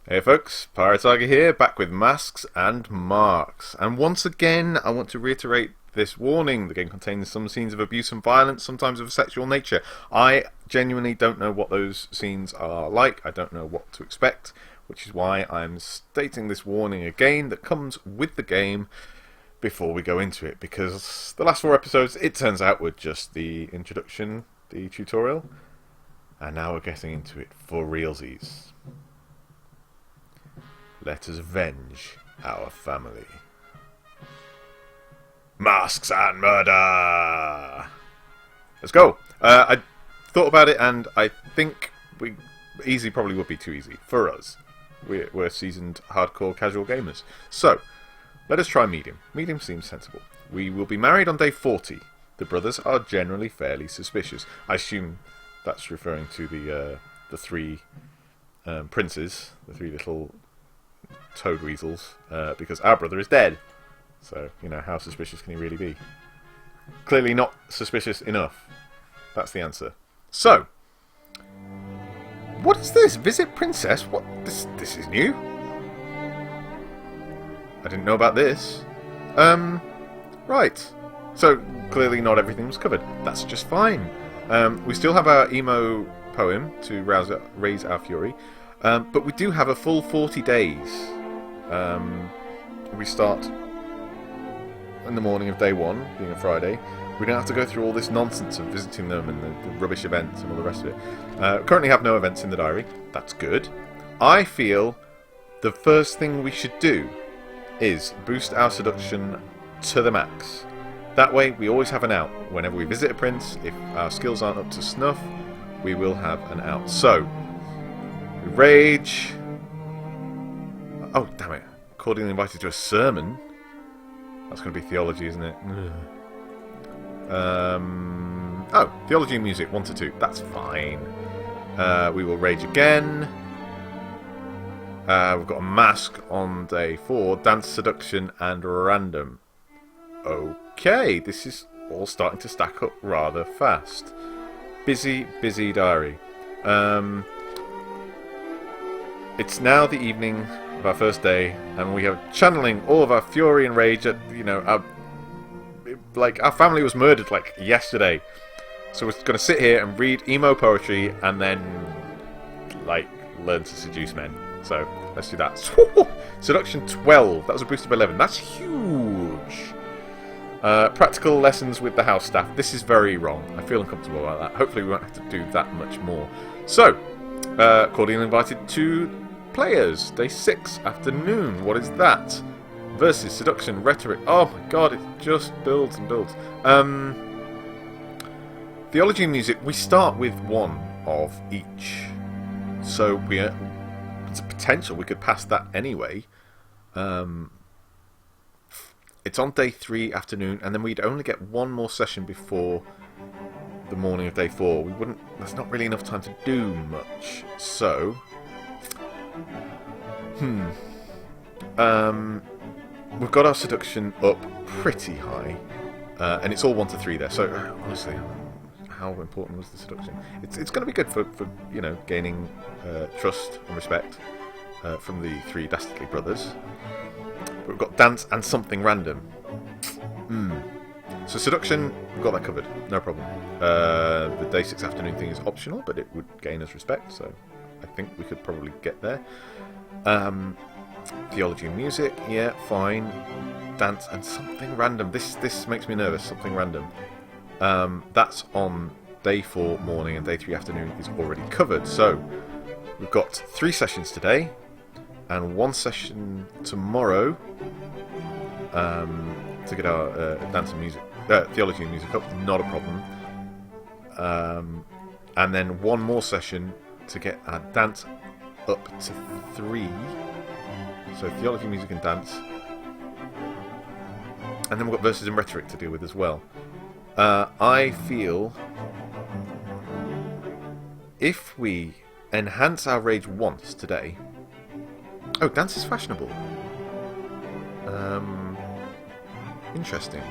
Hey folks, Pirate Tiger here, back with Masks and Marks. And once again, I want to reiterate this warning. The game contains some scenes of abuse and violence, sometimes of a sexual nature. I genuinely don't know what those scenes are like. I don't know what to expect, which is why I'm stating this warning again that comes with the game before we go into it. Because the last 4 episodes, it turns out, were just the introduction, the tutorial. And now we're getting into it for realsies. Let us avenge our family. Masks and murder! Let's go! I thought about it and I think easy probably would be too easy for us. We're seasoned hardcore casual gamers. So, let us try medium. Medium seems sensible. We will be married on day 40. The brothers are generally fairly suspicious. I assume that's referring to the 3 princes, the 3 little toad weasels, because our brother is dead. So, you know, how suspicious can he really be? Clearly not suspicious enough. That's the answer. So, what is this? Visit Princess? What? This is new? I didn't know about this. Right. So, clearly not everything was covered. That's just fine. We still have our emo poem to raise our fury. But we do have a full 40 days. We start in the morning of day 1, being a Friday. We don't have to go through all this nonsense of visiting them and the rubbish events and all the rest of it. Currently have no events in the diary. That's good. I feel the first thing we should do is boost our seduction to the max. That way we always have an out. Whenever we visit a prince, if our skills aren't up to snuff, we will have an out. So, we rage. Oh, damn it. Accordingly invited to a sermon. That's going to be theology, isn't it? Oh, theology and music, 1 to 2. That's fine. We will rage again. We've got a mask on day 4. Dance, seduction, and random. Okay, this is all starting to stack up rather fast. Busy, busy diary. It's now the evening of our first day, and we are channeling all of our fury and rage at, you know, our family was murdered like yesterday. So we're going to sit here and read emo poetry and then, like, learn to seduce men. So let's do that. Seduction 12. That was a boost of 11. That's huge. Practical lessons with the house staff. This is very wrong. I feel uncomfortable about that. Hopefully we won't have to do that much more. So, cordially invited to players. Day 6, afternoon. What is that? Versus seduction, rhetoric. Oh my god, it just builds and builds. Theology and music. We start with 1 of each. So it's a potential we could pass that anyway. It's on day 3 afternoon, and then we'd only get 1 more session before the morning of day 4. There's not really enough time to do much. So, we've got our seduction up pretty high, and it's all 1 to 3 there. So, honestly, how important was the seduction? It's going to be good for you know, gaining trust and respect from the 3 dastardly brothers. But we've got dance and something random. So seduction, we've got that covered, no problem. The day 6 afternoon thing is optional, but it would gain us respect, so I think we could probably get there. Theology and music, yeah, fine. Dance and something random. This makes me nervous. Something random. That's on day 4 morning, and day 3 afternoon is already covered. So we've got 3 sessions today and 1 session tomorrow to get our dance and music, theology and music up. Not a problem. And then 1 more session to get our dance up to 3. So theology, music, and dance. And then we've got verses and rhetoric to deal with as well. I feel if we enhance our rage once today. Oh, dance is fashionable. Interesting.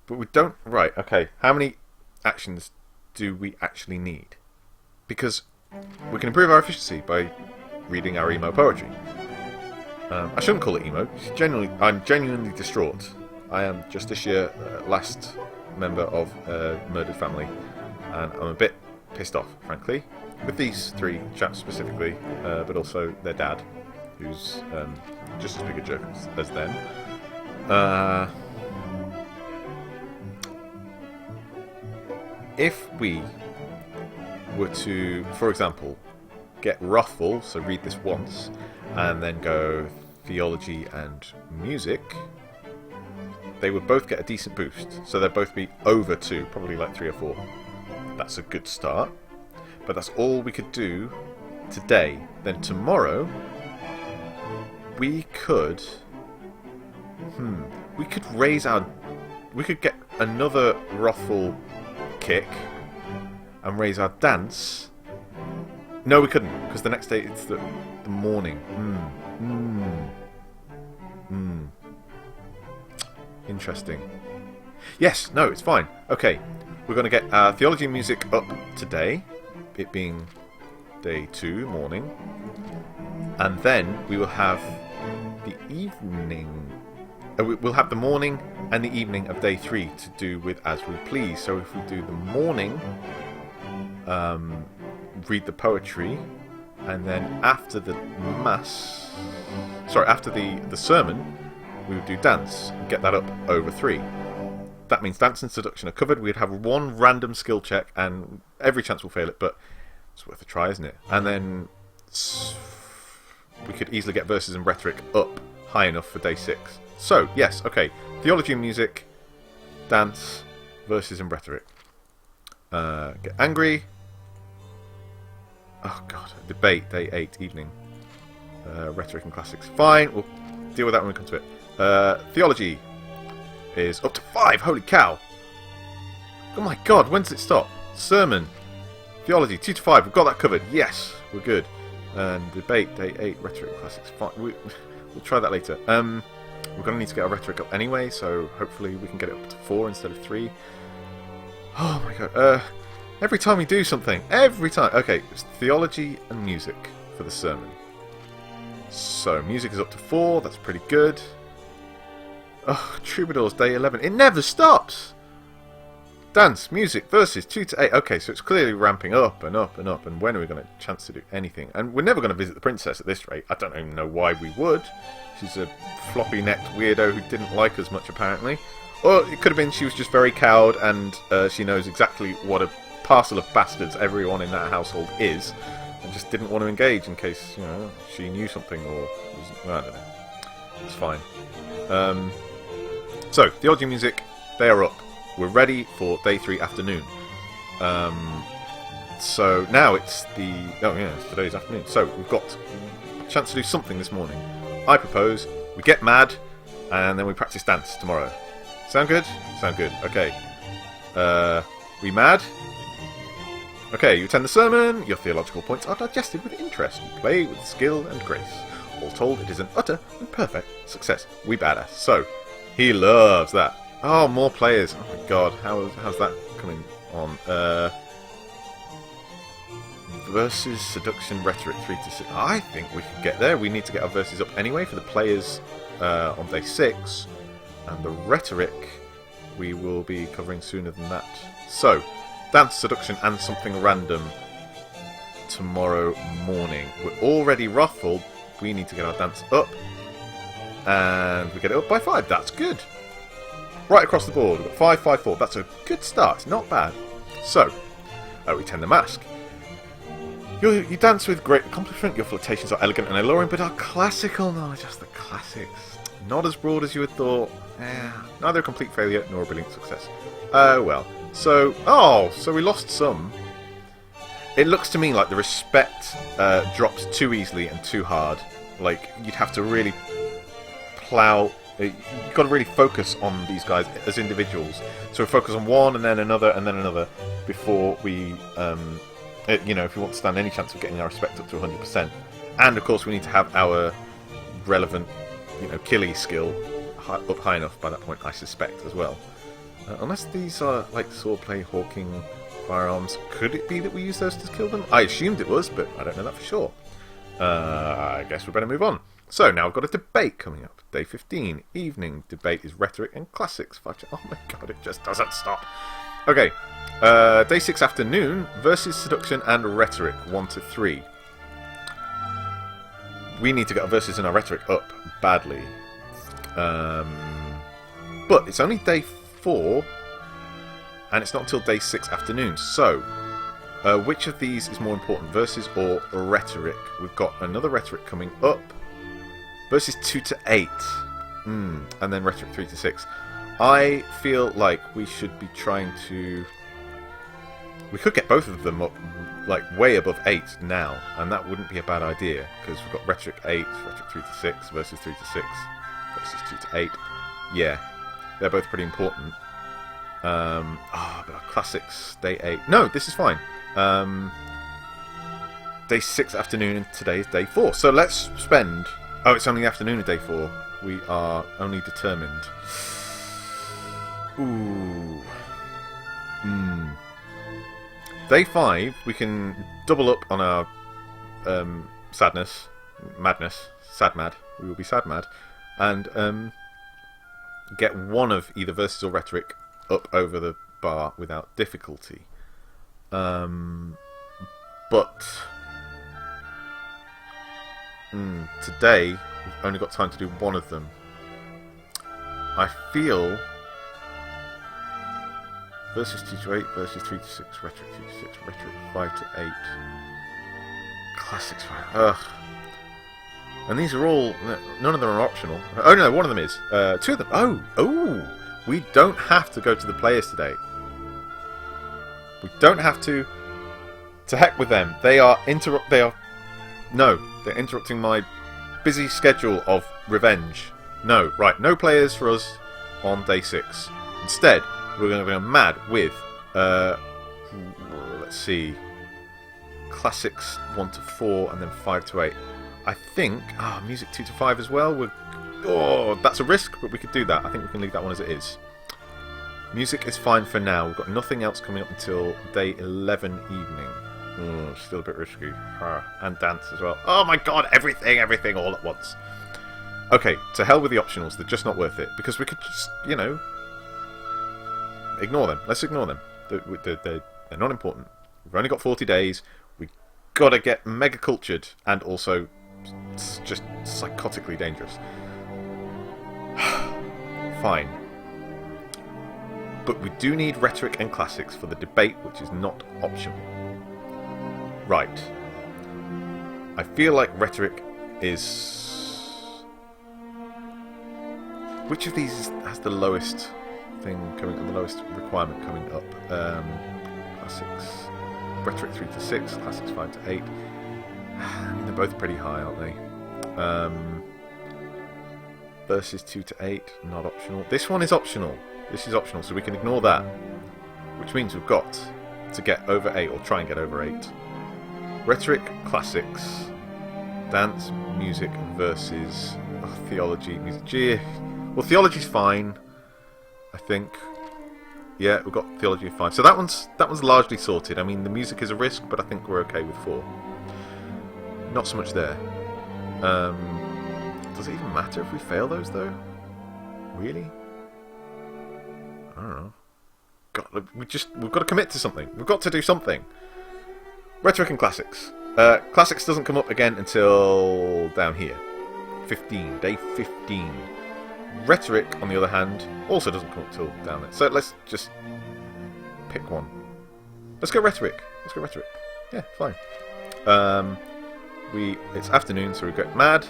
But we don't. Right, okay. How many actions do we actually need? Because we can improve our efficiency by reading our emo poetry. I shouldn't call it emo. I'm genuinely distraught. I am just this year last member of a murdered family, and I'm a bit pissed off, frankly, with these three chaps specifically, but also their dad, who's just as big a jerk as them. If we were to, for example, get wrathful, so read this once, and then go theology and music, they would both get a decent boost. So they'd both be over 2, probably like 3 or 4. That's a good start. But that's all we could do today. Then tomorrow, we could raise our... We could get another wrathful kick and raise our dance. No, we couldn't, because the next day it's the morning. Interesting. Yes, no, it's fine. Okay, we're going to get our theology and music up today, it being day 2, morning. And then we will have the evening... we'll have the morning and the evening of day 3 to do with as we please. So if we do the morning, read the poetry, and then after the mass... Sorry, after the sermon, we would do dance and get that up over 3. That means dance and seduction are covered. We'd have one random skill check, and every chance we'll fail it, but it's worth a try, isn't it? And then we could easily get verses and rhetoric up high enough for day 6. So, yes, okay. Theology and music, dance, verses and rhetoric. Get angry. Oh, God. Debate, day 8, evening. Rhetoric and classics. Fine, we'll deal with that when we come to it. Theology is up to 5. Holy cow! Oh my God, when does it stop? Sermon. Theology, 2 to 5. We've got that covered. Yes, we're good. And debate, day 8. Rhetoric and classics. Fine. We'll try that later. We're going to need to get our rhetoric up anyway, so hopefully we can get it up to 4 instead of 3. Oh my God. Every time we do something. Every time. Okay, it's theology and music for the sermon. So, music is up to 4. That's pretty good. Oh, Troubadours, day 11. It never stops! Dance, music, verses, 2 to 8. Okay, so it's clearly ramping up and up and up. And when are we going to have a chance to do anything? And we're never going to visit the princess at this rate. I don't even know why we would. She's a floppy-necked weirdo who didn't like us much, apparently. Or it could have been she was just very cowed and she knows exactly what a parcel of bastards everyone in that household is. And just didn't want to engage in case, you know, she knew something or... I don't know. It's fine. So, theology and music, they are up. We're ready for day 3 afternoon. So now it's the... Oh yeah, it's today's afternoon. So we've got a chance to do something this morning. I propose we get mad and then we practice dance tomorrow. Sound good? Sound good. Okay. We mad? Okay, you attend the sermon, your theological points are digested with interest, you play with skill and grace. All told, it is an utter and perfect success. We badass. So, he loves that. Oh, more players. Oh my God, how's that coming on? Verses, seduction, rhetoric, 3 to 6. I think we can get there. We need to get our verses up anyway for the players on day 6. And the rhetoric we will be covering sooner than that. So, dance, seduction, and something random tomorrow morning. We're already wrathful. We need to get our dance up. And we get it up by 5. That's good. Right across the board. We've got 5, 5, 4. That's a good start. It's not bad. So, we attend the masque. You dance with great accomplishment. Your flirtations are elegant and alluring, but are classical. No, just the classics. Not as broad as you had thought. Neither a complete failure nor a brilliant success. Oh, well. So we lost some. It looks to me like the respect drops too easily and too hard. Like, you'd have to really plough... You've got to really focus on these guys as individuals. So we focus on one and then another before we... you know, if we want to stand any chance of getting our respect up to 100%. And, of course, we need to have our relevant, you know, killie skill up high enough by that point, I suspect, as well. Unless these are, like, swordplay, hawking, Firearms. Could it be that we use those to kill them? I assumed it was, but I don't know that for sure. I guess we better move on. So now we've got a debate coming up. Day 15, evening. Debate is rhetoric and classics. Oh my god, it just doesn't stop. Okay. Day 6, afternoon. Versus seduction and rhetoric. 1 to 3. We need to get our verses and our rhetoric up badly. But it's only day 4. And it's not until day 6, afternoon. So, which of these is more important? Verses or rhetoric? We've got another rhetoric coming up. Verses 2 to 8. And then rhetoric 3 to 6. I feel like we should be trying to... We could get both of them up, like, way above 8 now. And that wouldn't be a bad idea. Because we've got rhetoric 8, rhetoric 3 to 6, verses 3 to 6, verses 2 to 8. Yeah, they're both pretty important. But our classics, day 8. No, this is fine. Day 6, afternoon, and today is day 4. So let's spend... Oh, it's only the afternoon of day 4. We are only determined. Ooh. Day 5, we can double up on our madness, sad mad. We will be sad mad, and get one of either verses or rhetoric up over the bar without difficulty. But today we've only got time to do one of them. I feel verses 2 to 8, verses 3 to 6, rhetoric 3 to 6, rhetoric 5 to 8, classics 5. Ugh. And these are all... None of them are optional. Oh no, one of them is. 2 of them. Oh! We don't have to go to the players today. We don't have to... To heck with them. They're interrupting my busy schedule of revenge. No, right. No players for us on day 6. Instead, we're going to go mad with... let's see... Classics 1 to 4 and then 5 to 8. I think... music 2 to 5 as well. That's a risk, but we could do that. I think we can leave that one as it is. Music is fine for now. We've got nothing else coming up until day 11 evening. Still a bit risky. And dance as well. Oh my god, everything all at once. Okay, to hell with the optionals. They're just not worth it. Because we could just, ignore them. Let's ignore them. They're not important. We've only got 40 days. We've got to get mega cultured and also just psychotically dangerous. Fine. But we do need rhetoric and classics for the debate, which is not optional. Right. I feel like rhetoric is... Which of these has the lowest thing coming up, the lowest requirement coming up? Classics. Rhetoric 3 to 6, classics 5 to 8. They're both pretty high, aren't they? Verses 2 to 8, not optional. This one is optional. This is optional, so we can ignore that. Which means we've got to get over 8, or try and get over 8. Rhetoric, classics, dance, music, verses, theology, music. Gee, well, theology's fine, I think. Yeah, we've got theology 5. So that one's largely sorted. I mean, the music is a risk, but I think we're okay with 4. Not so much there. Does it even matter if we fail those, though? Really? I don't know. God, we've got to commit to something. We've got to do something. Rhetoric and classics. Classics doesn't come up again until down here. 15. Day 15. Rhetoric, on the other hand, also doesn't come up till down there. So let's just pick one. Let's go rhetoric. Yeah, fine. It's afternoon, so we go mad.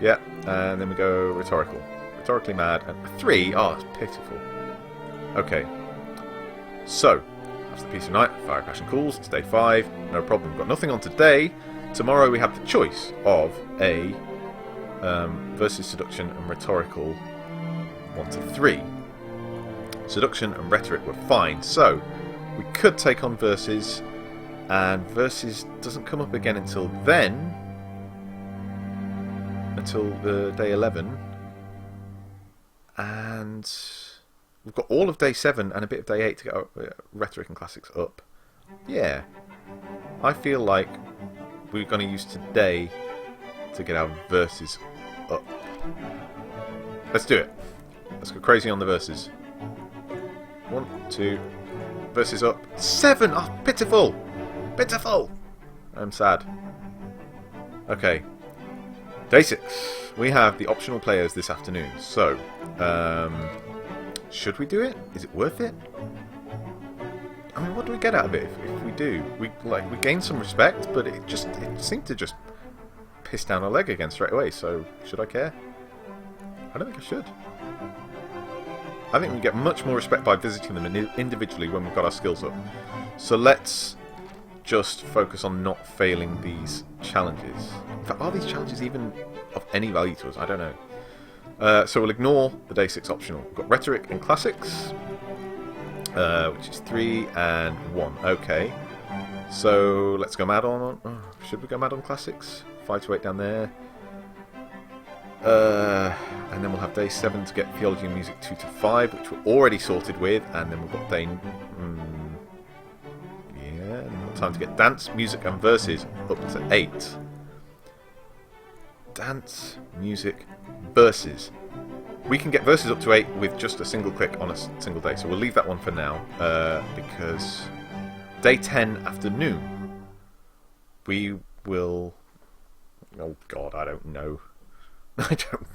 Yeah, and then we go rhetorical. Rhetorically mad. And 3. Oh, that's pitiful. Okay. So, after the peace of night, fire passion cools. It's day 5. No problem. We've got nothing on today. Tomorrow we have the choice of a versus seduction and rhetorical 1 to 3. Seduction and rhetoric were fine. So, we could take on verses. And verses doesn't come up again until then. Until day 11. And we've got all of day 7 and a bit of day 8 to get our rhetoric and classics up. Yeah. I feel like we're going to use today to get our verses up. Let's do it. Let's go crazy on the verses. 1, 2, verses up. 7! Oh, pitiful! Pitiful! I'm sad. Okay. Day 6. We have the optional players this afternoon. So, should we do it? Is it worth it? I mean, what do we get out of it if we do? We gain some respect, but it seemed to just piss down our leg again straight away. So, should I care? I don't think I should. I think we get much more respect by visiting them individually when we've got our skills up. So let's just focus on not failing these challenges. In fact, are these challenges even of any value to us? I don't know. So we'll ignore the day 6 optional. We've got rhetoric and classics, which is 3 and 1. Okay. So let's go mad on. Should we go mad on classics? 5 to 8 down there. And then we'll have day 7 to get theology and music 2 to 5, which we're already sorted with. And then we've got day... time to get dance, music and verses up to 8. Dance, music, verses. We can get verses up to 8 with just a single click on a single day. So we'll leave that one for now, because day 10 afternoon, we will... Oh God, I don't know. I don't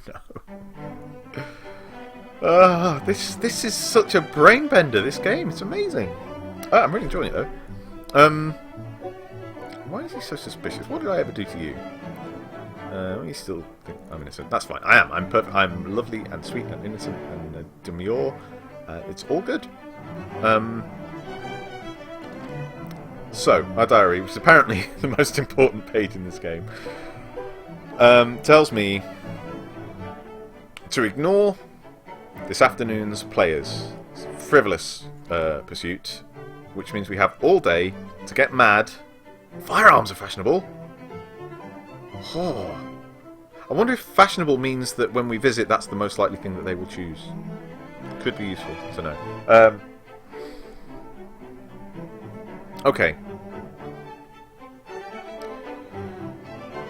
know. This is such a brain bender, this game. It's amazing. I'm really enjoying it though. Why is he so suspicious? What did I ever do to you? You still think I'm innocent. That's fine. I am. I'm perfect. I'm lovely and sweet and innocent and demure. It's all good. So, our diary, which is apparently the most important page in this game, tells me to ignore this afternoon's players' frivolous pursuit, which means we have all day to get mad. Firearms are fashionable. Oh. I wonder if fashionable means that when we visit, that's the most likely thing that they will choose. Could be useful to know. Okay.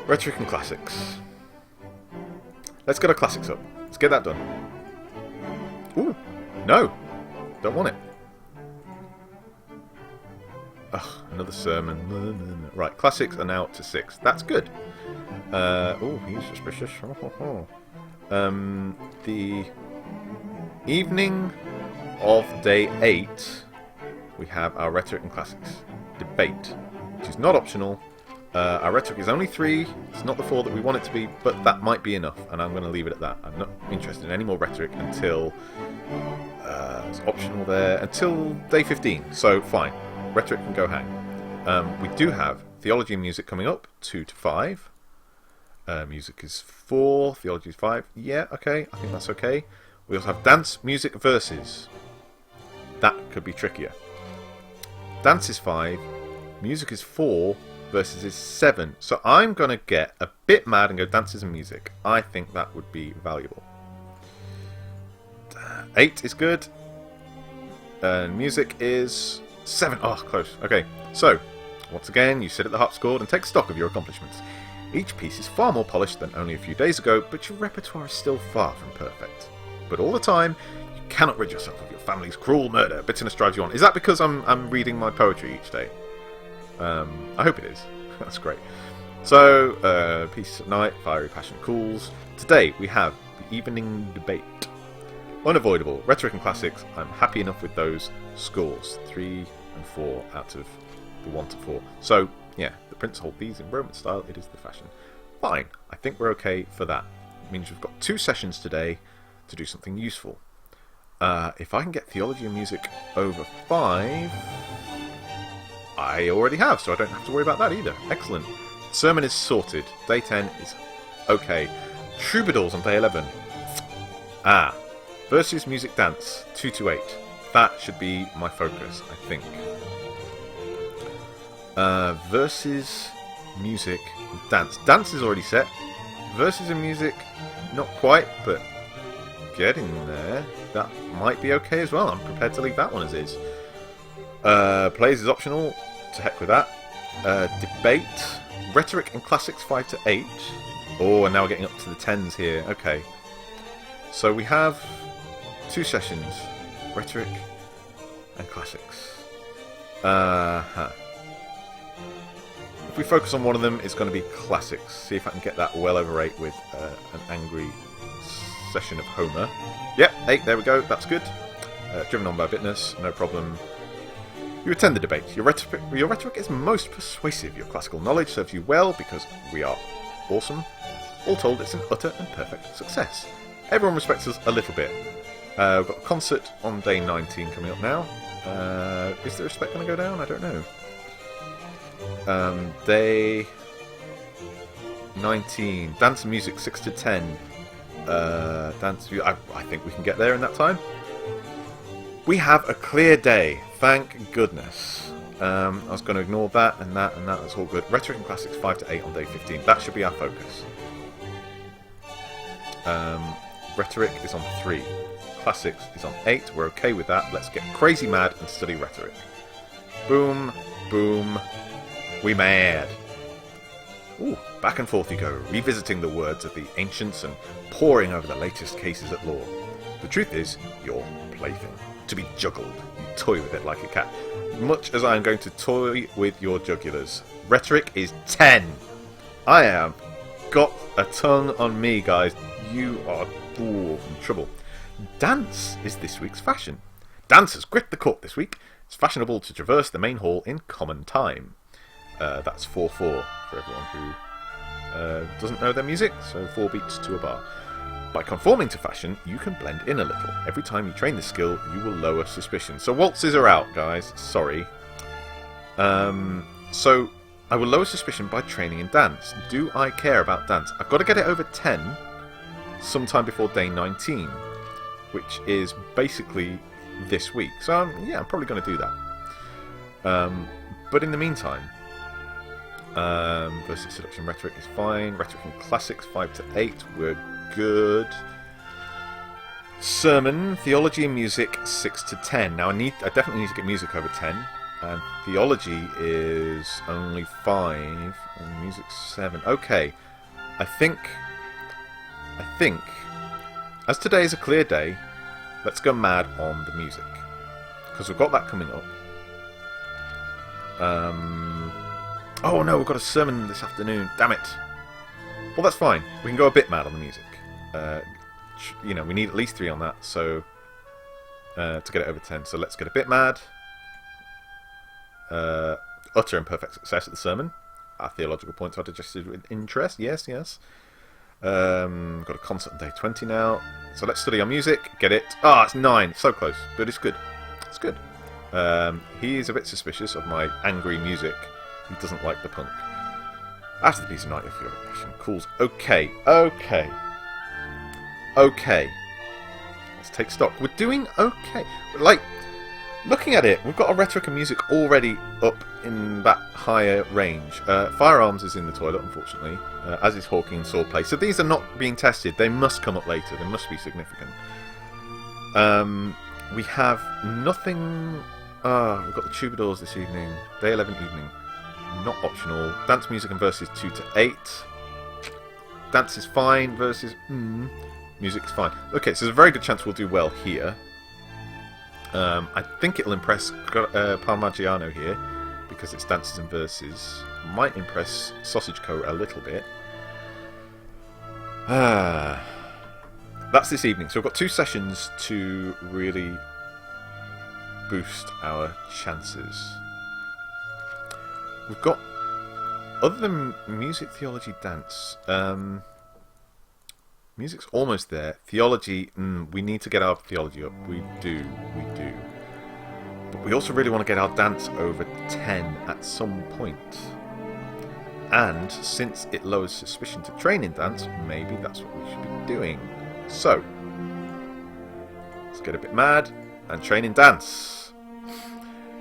Rhetoric and classics. Let's get our classics up. Let's get that done. Ooh. No. Don't want it. Ugh, another sermon. Right, classics are now up to 6. That's good. Oh, he's suspicious. The evening of day 8, we have our rhetoric and classics debate, which is not optional. Our rhetoric is only 3. It's not the 4 that we want it to be, but that might be enough, and I'm going to leave it at that. I'm not interested in any more rhetoric until it's optional there until day 15. So fine. Rhetoric can go hang. We do have theology and music coming up, 2 to 5. Music is 4, theology is 5. Yeah, okay, I think that's okay. We also have dance, music, verses. That could be trickier. Dance is 5, music is 4, verses is 7. So I'm going to get a bit mad and go dances and music. I think that would be valuable. 8 is good. And music is 7. Oh, close. Okay, so, once again, you sit at the harpsichord and take stock of your accomplishments. Each piece is far more polished than only a few days ago, but your repertoire is still far from perfect. But all the time, you cannot rid yourself of your family's cruel murder. Bitterness drives you on. Is that because I'm reading my poetry each day? I hope it is. That's great. So, peace at night, fiery passion cools. Today, we have the evening debate. Unavoidable. Rhetoric and classics, I'm happy enough with those scores. 3 and 4 out of the 1 to 4. So, yeah, the prints hold these in Roman style. It is the fashion. Fine. I think we're okay for that. It means we've got 2 sessions today to do something useful. If I can get theology and music over 5, I already have, so I don't have to worry about that either. Excellent. Sermon is sorted. Day 10 is okay. Troubadours on day 11. Verses, music, dance, 2 to 8. That should be my focus, I think. Verses, music, dance. Dance is already set. Verses and music, not quite, but getting there. That might be okay as well. I'm prepared to leave that one as is. Plays is optional. To heck with that. Debate. Rhetoric and Classics 5 to 8. Oh, and now we're getting up to the 10s here. Okay. So we have 2 sessions. Rhetoric and Classics. If we focus on one of them, it's going to be Classics. See if I can get that well over 8 with an angry session of Homer. Yep, 8, there we go. That's good. Driven on by bitterness, no problem. You attend the debate. Your rhetoric is most persuasive. Your classical knowledge serves you well because we are awesome. All told, it's an utter and perfect success. Everyone respects us a little bit. We've got a concert on day 19 coming up now. Is the respect going to go down? I don't know. Day 19. Dance and music 6 to 10. I think we can get there in that time. We have a clear day. Thank goodness. I was going to ignore that and that and that. That's all good. Rhetoric and Classics 5 to 8 on day 15. That should be our focus. Rhetoric is on 3. Classics is on 8. We're okay with that. Let's get crazy mad and study Rhetoric. Boom, boom. We mad. Ooh, back and forth you go, revisiting the words of the ancients and poring over the latest cases at law. The truth is, your plaything. To be juggled. You toy with it like a cat. Much as I am going to toy with your jugulars. Rhetoric is 10. I have got a tongue on me, guys. You are in trouble. Dance is this week's fashion. Dancers grip the court this week. It's fashionable to traverse the main hall in common time. That's 4/4 for everyone who doesn't know their music, so 4 beats to a bar. By conforming to fashion, you can blend in a little. Every time you train this skill, you will lower suspicion. So waltzes are out, guys. Sorry. So I will lower suspicion by training in dance. Do I care about dance? I've got to get it over 10 sometime before day 19, which is basically this week. So yeah, I'm probably going to do that. But in the meantime, versus seduction rhetoric is fine. Rhetoric and Classics 5 to 8, we're good. Sermon, theology and music 6 to 10. Now I definitely need to get music over 10. And theology is only 5 and music 7. Okay, I think as today is a clear day, let's go mad on the music because we've got that coming up. Oh no, we've got a sermon this afternoon. Damn it. Well, that's fine. We can go a bit mad on the music. You know, we need at least 3 on that, so to get it over 10. So let's get a bit mad. Utter and perfect success at the sermon. Our theological points are digested with interest. Yes, yes. Got a concert on day 20 now. So let's study our music. Get it. Ah, it's 9. So close, but it's good. It's good. He is a bit suspicious of my angry music. He doesn't like the punk. After the piece of night of your passion calls. Okay, okay. Okay. Let's take stock. We're doing okay. Like, looking at it, we've got our rhetoric and music already up in that higher range. Firearms is in the toilet, unfortunately, as is hawking and swordplay. So these are not being tested. They must come up later. They must be significant. We have nothing... we've got the troubadours this evening. Day 11 evening. Not optional. Dance, music and verses 2 to 8. Dance is fine. Verses... Music's fine. Okay, so there's a very good chance we'll do well here. I think it'll impress Parmigiano here, because it's dances and verses. Might impress Sausage Co. a little bit. That's this evening. So we've got 2 sessions to really boost our chances. We've got, other than music, theology, dance, music's almost there. Theology, we need to get our theology up. We do. But we also really want to get our dance over 10 at some point. And since it lowers suspicion to train in dance, maybe that's what we should be doing. So, let's get a bit mad and train in dance.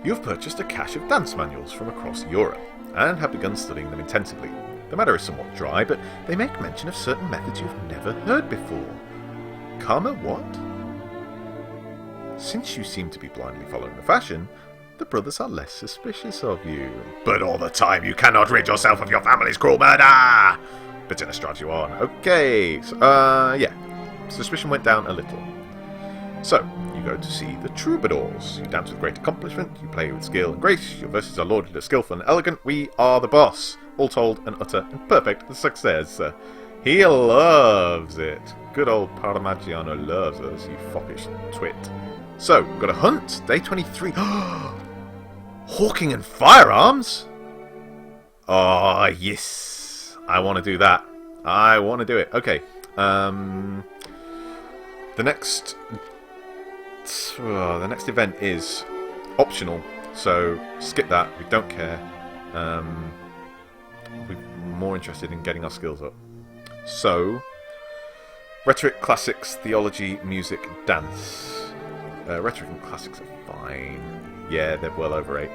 You've purchased a cache of dance manuals from across Europe and have begun studying them intensively. The matter is somewhat dry, but they make mention of certain methods you've never heard before. Karma, what? Since you seem to be blindly following the fashion, the brothers are less suspicious of you. But all the time you cannot rid yourself of your family's cruel murder! Bitterness drives you on. Okay, so, yeah. Suspicion went down a little. So, you go to see the troubadours. You dance with great accomplishment, you play with skill and grace, your verses are lauded as skillful and elegant. We are the boss. All told, an utter and perfect success. He loves it. Good old Parmigiano loves us, you foppish twit. So, we've got a hunt, day 23. Hawking and firearms? Oh, yes. I want to do that. I want to do it. Okay. The next event is optional, so skip that. We don't care. We're more interested in getting our skills up. So, rhetoric, classics, theology, music, dance. Rhetoric and classics are fine. Yeah, they're well over 8.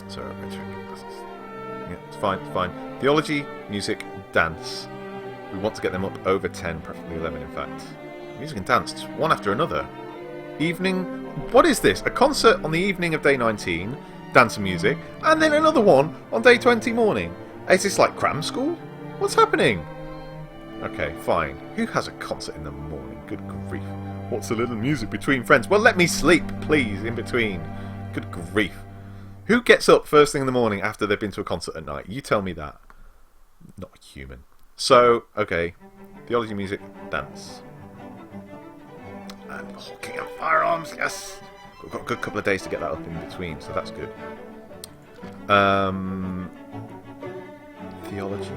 So, rhetoric and classics. Yeah, it's fine, it's fine. Theology, music, dance. We want to get them up over 10, preferably 11 in fact. Music and dance, one after another. Evening. What is this? A concert on the evening of day 19, dance and music, and then another one on day 20 morning. Is this like cram school? What's happening? Okay, fine. Who has a concert in the morning? Good grief. What's a little music between friends? Well, let me sleep, please, in between. Good grief. Who gets up first thing in the morning after they've been to a concert at night? You tell me that. Not human. So, okay. Theology, music, dance. And hawking and firearms, yes! We've got a good couple of days to get that up in between, so that's good. Theology.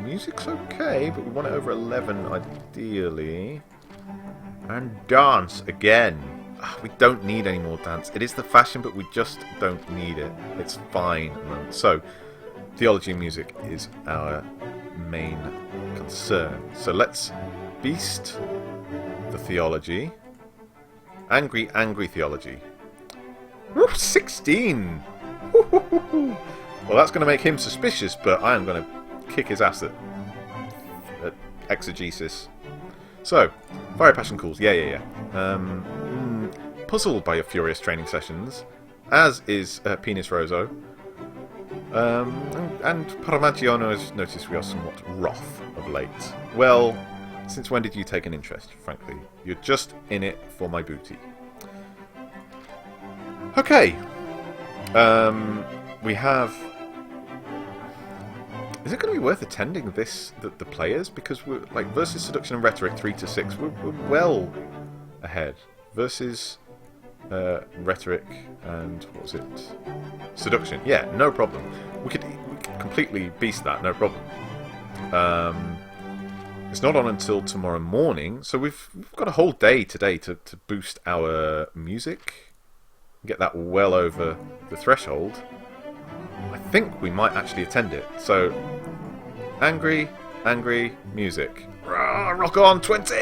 Music's okay, but we want it over 11 ideally. And dance again. We don't need any more dance. It is the fashion, but we just don't need it. It's fine at the moment. So, theology and music is our main concern. So let's beast the theology. Angry theology. Whoop, 16! Well, that's going to make him suspicious, but I am going to kick his ass at exegesis. So, fiery passion calls. Yeah. Puzzled by your furious training sessions, as is Penis Roso. And Parmigiano has noticed we are somewhat wroth of late. Well, since when did you take an interest, frankly? You're just in it for my booty. Okay. We have... Is it going to be worth attending this, the players? Because we're, like, versus seduction and rhetoric 3 to 6, we're well ahead. Versus rhetoric and, what was it? Seduction. Yeah, no problem. We could completely beast that, no problem. It's not on until tomorrow morning, so we've got a whole day today to boost our music. Get that well over the threshold. I think we might actually attend it. So, angry music. Rock on 20!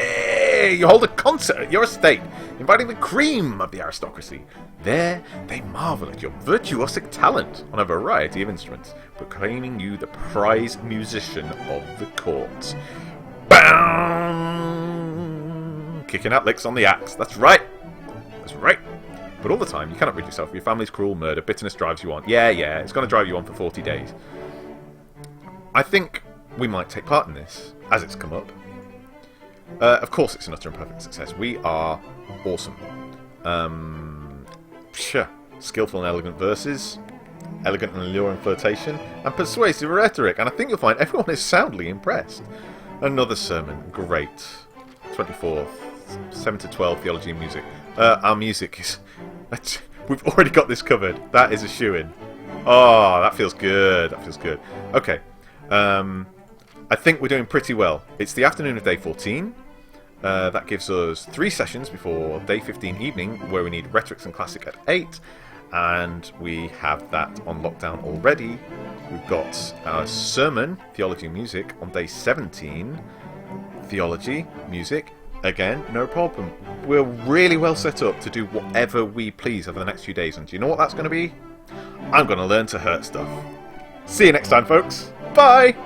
You hold a concert at your estate, inviting the cream of the aristocracy. There, they marvel at your virtuosic talent on a variety of instruments, proclaiming you the prize musician of the court. Bam! Kicking out licks on the axe. That's right. That's right. But all the time, you cannot rid yourself of your family's cruel murder. Bitterness drives you on. Yeah, it's going to drive you on for 40 days. I think we might take part in this, as it's come up. Of course it's an utter and perfect success. We are awesome. Skillful and elegant verses, elegant and alluring flirtation, and persuasive rhetoric. And I think you'll find everyone is soundly impressed. Another sermon. Great. 24th. 7 to 12, theology and music. Our music is... We've already got this covered. That is a shoo-in. Oh, that feels good. That feels good. Okay. I think we're doing pretty well. It's the afternoon of day 14. That gives us 3 sessions before day 15 evening, where we need rhetorics and classic at 8. And we have that on lockdown already. We've got our sermon, theology and music, on day 17. Theology, music, again, no problem. We're really well set up to do whatever we please over the next few days. And do you know what that's going to be? I'm going to learn to hurt stuff. See you next time, folks. Bye!